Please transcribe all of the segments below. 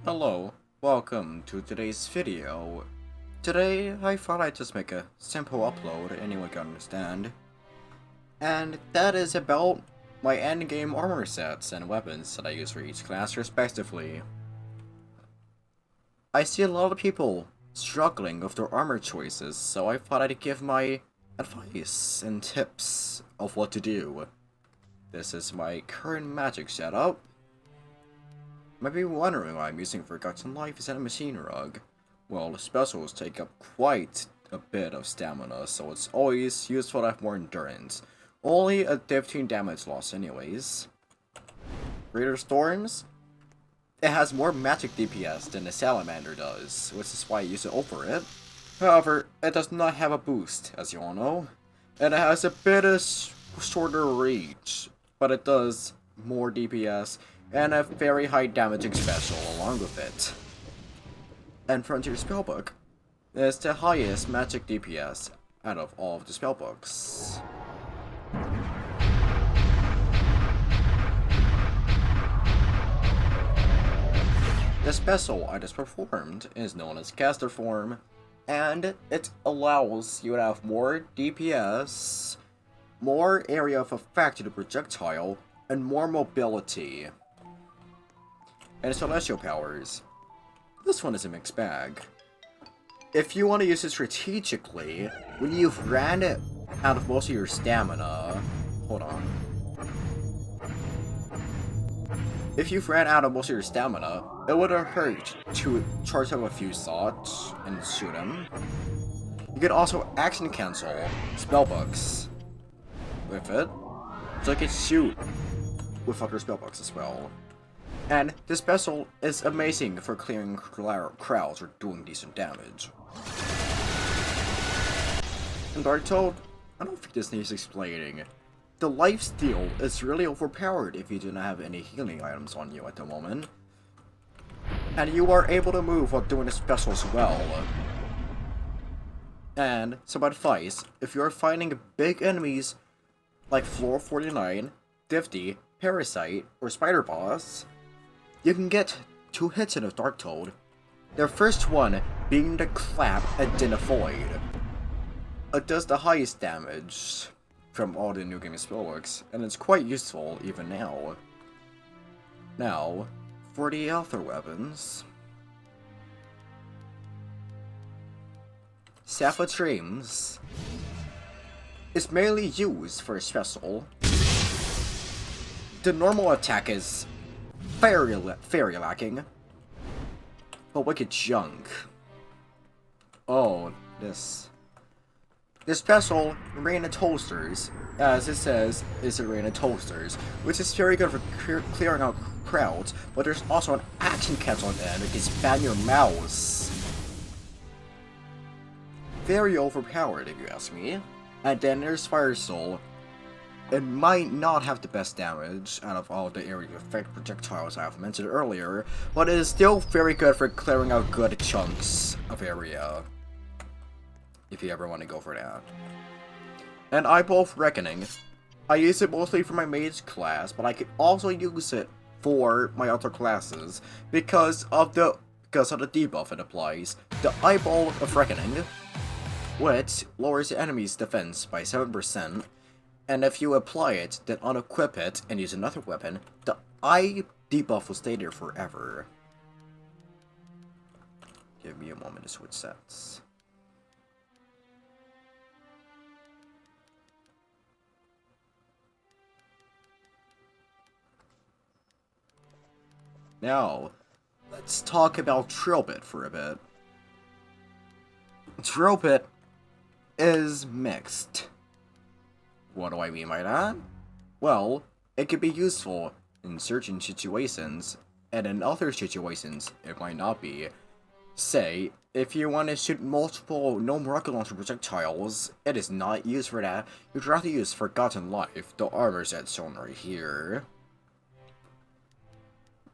Hello, welcome to today's video. Today, I thought I'd just make a simple upload anyone can understand. And that is about my endgame armor sets and weapons that I use for each class respectively. I see a lot of people struggling with their armor choices, so I thought I'd give my advice and tips of what to do. This is my current magic setup. You might be wondering why I'm using Forgotten Life instead of Machine Rug. Well, specials take up quite a bit of stamina, so it's always useful to have more endurance. Only a 15 damage loss anyways. Greater Storms? It has more magic DPS than the Salamander does, which is why I use it over it. However, it does not have a boost, as you all know. And it has a bit of shorter reach, but it does more DPS and a very high damaging special along with it. And Frontier Spellbook is the highest magic DPS out of all of the spellbooks. The special I just performed is known as Caster Form, and it allows you to have more DPS, more area of effect to the projectile, and more mobility. And Celestial Powers. This one is a mixed bag. If you want to use it strategically, when you've ran it out of most of your stamina... Hold on. If you've ran out of most of your stamina, it wouldn't hurt to charge up a few shots and shoot him. You could also action cancel spellbooks with it, so you can shoot with other spellbooks as well. And this special is amazing for clearing crowds or doing decent damage. And Dark Toad, I don't think this needs explaining. The lifesteal is really overpowered if you do not have any healing items on you at the moment. And you are able to move while doing the special as well. And some advice, if you are fighting big enemies like Floor 49, Difty, Parasite, or Spider Boss, you can get 2 hits in a Dark Toad. The first one being the Clap and then a Void. It does the highest damage from all the new game spellworks, and it's quite useful even now. Now, for the other weapons. Staff of Dreams is mainly used for a special. The normal attack is very lacking. But wicked junk. Oh, this special, Rain of Toasters, as it says, is a Rain of Toasters, which is very good for clearing out crowds, but there's also an action cancel on the end that can spam your mouse. Very overpowered, if you ask me. And then there's Fire Soul. It might not have the best damage out of all the area effect projectiles I have mentioned earlier, but it is still very good for clearing out good chunks of area, if you ever want to go for that. And Eyeball of Reckoning. I use it mostly for my mage class, but I could also use it for my other classes because of the debuff it applies. The Eyeball of Reckoning, which lowers the enemy's defense by 7%. And if you apply it, then unequip it and use another weapon, the eye debuff will stay there forever. Give me a moment to switch sets. Now, let's talk about Trilbit for a bit. Trilbit is mixed. What do I mean by that? Well, it could be useful in certain situations, and in other situations, it might not be. Say, if you want to shoot multiple gnome rocket launcher projectiles, it is not used for that. You'd rather use Forgotten Life, the armor set shown right here.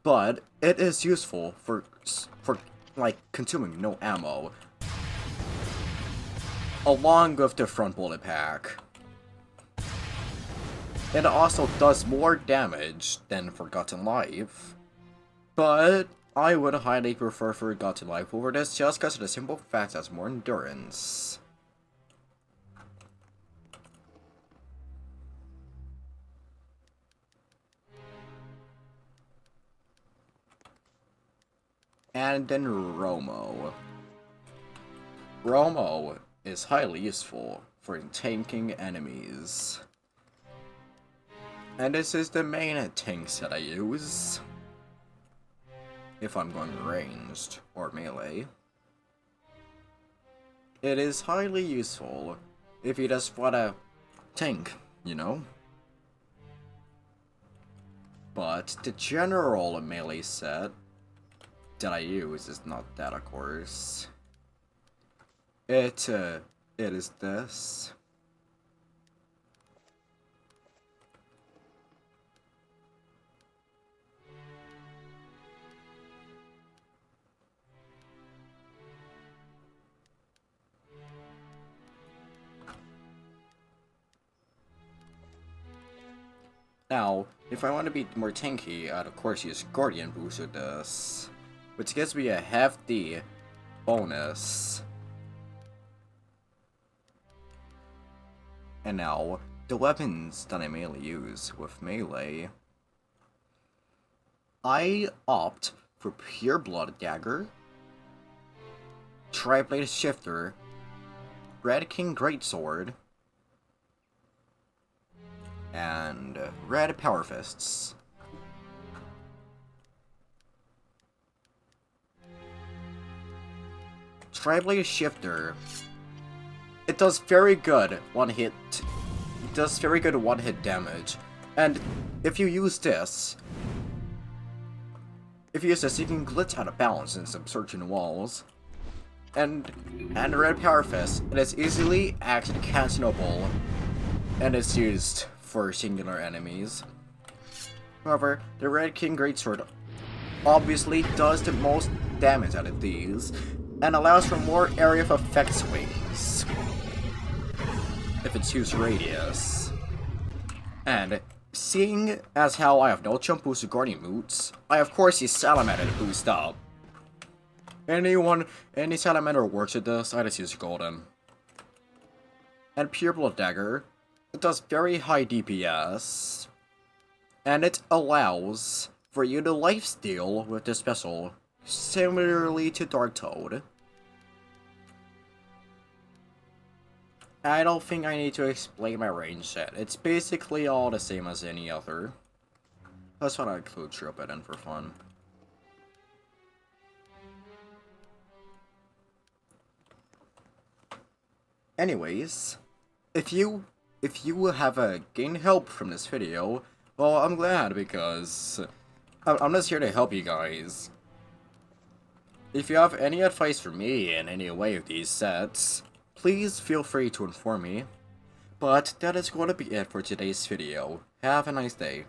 But it is useful for like consuming no ammo, along with the front bullet pack. It also does more damage than Forgotten Life, but I would highly prefer Forgotten Life over this just because of the simple fact that it's more endurance. And then Romo. Romo is highly useful for tanking enemies. And this is the main tank set I use if I'm going ranged or melee. It is highly useful if you just wanna tank, you know? But the general melee set that I use is not that, of course. It is this. Now, if I want to be more tanky, I'd of course use Guardian Boost with this, which gives me a hefty bonus. And now, the weapons that I mainly use with melee. I opt for Pure Blood Dagger, Tri-Blade Shifter, Red King Greatsword, and Red Power Fists. Tri-Blade Shifter. It does very good one-hit. It does very good one-hit damage, and if you use this, you can glitch out of balance in some certain walls. And Red Power Fist, it is easily action cancelable, and it's used for singular enemies. However, the Red King Greatsword obviously does the most damage out of these, and allows for more area of effect swings if it's used radius. And seeing as how I have no jump boost or guardian boots, I of course use Salamander to boost up. Any Salamander works with this, I just use Golden. And Pure Blood Dagger, it does very high DPS, and it allows for you to lifesteal with this special, similarly to Dark Toad. I don't think I need to explain my range set. It's basically all the same as any other. That's what I include Triplet in for fun. Anyways, if you have gained help from this video, well, I'm glad, because I'm just here to help you guys. If you have any advice for me in any way of these sets, please feel free to inform me. But that is going to be it for today's video. Have a nice day.